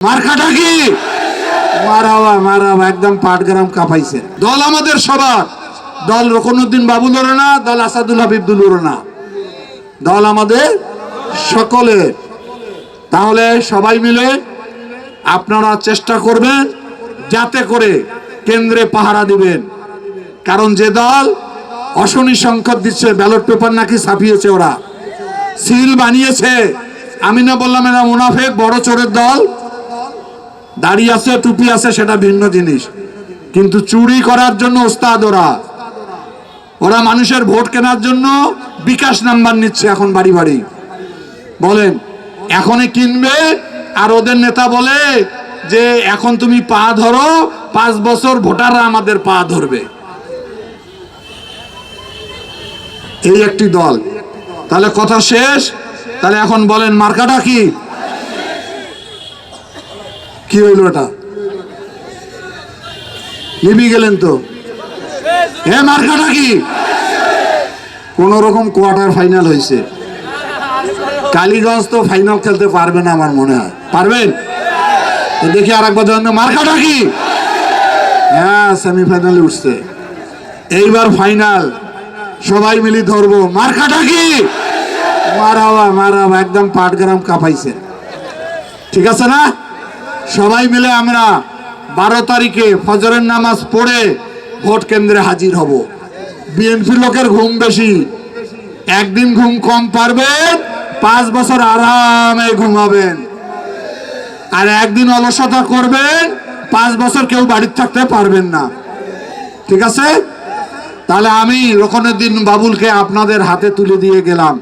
মার্কাটা কি? মারাওয়া মারাওয়া, একদম পাটগ্রাম কাঁপাইছে। দল আমাদের সবার, দল রকনউদ্দিন বাবুলেরও না, দল আসাদুল হাবিবুলেরও না, দল আমাদের সকলের। তাহলে সবাই মিলে আপনারা চেষ্টা করবেন যাতে করে কেন্দ্রে পাহারা দিবেন। কারণ যে দল অশনি সংকট দিচ্ছে, ব্যালট পেপার নাকি ছাপিয়েছে, ওরা সিল বানিয়েছে। আমি না বললাম এরা মুনাফেক, বড় চোরের দল। দাড়ি আছে, টুপি আছে, সেটা ভিন্ন জিনিস, কিন্তু চুরি করার জন্য ওস্তাদ ওরা। ওরা মানুষের ভোট কেনার জন্য বিকাশ নাম্বার নিচ্ছে এখন বাড়ি বাড়ি। বলেন এখনই কিনবে, আর ওদের নেতা বলে যে এখন তুমি পা ধরো, 5 বছর ভোটাররা আমাদের পা ধরবে। এই একটি দল। তাহলে কথা শেষ। তাহলে এখন বলেন মার্কাটা কি? কি হইল এটা? নিবি গেলেন তো। এ মার্কাটা কি? কোন রকম কোয়ার্টার ফাইনাল হয়েছে। কালীগঞ্জ তো ফাইনাল খেলতে পারবে না আমার মনে হয়। পারবেন? দেখি আর একবার জানেন মার্কাটা কি? হ্যাঁ, সেমিফাইনালে উঠছে। এইবার ফাইনাল সবাই মিলে ধরবো। মার্কাটা কি? মারাওয়া মারাওয়া, একদম পাটগ্রাম কাঁপাইছে। ঠিক আছে না? সবাই মিলে আমরা 12 তারিখে ফজরের নামাজ পড়ে ভোট কেন্দ্রে হাজির হব। বিএনপি লোকের ঘুম বেশি, একদিন ঘুম কম পারবেন, 5 বছর আরামে ঘুমাবেন। আর একদিন অলসতা করবেন, 5 বছর কেউ বাড়িতে থাকতে পারবেন না। ঠিক আছে? তাহলে আমি রকনউদ্দিন বাবুলকে আপনাদের হাতে তুলে দিয়ে গেলাম।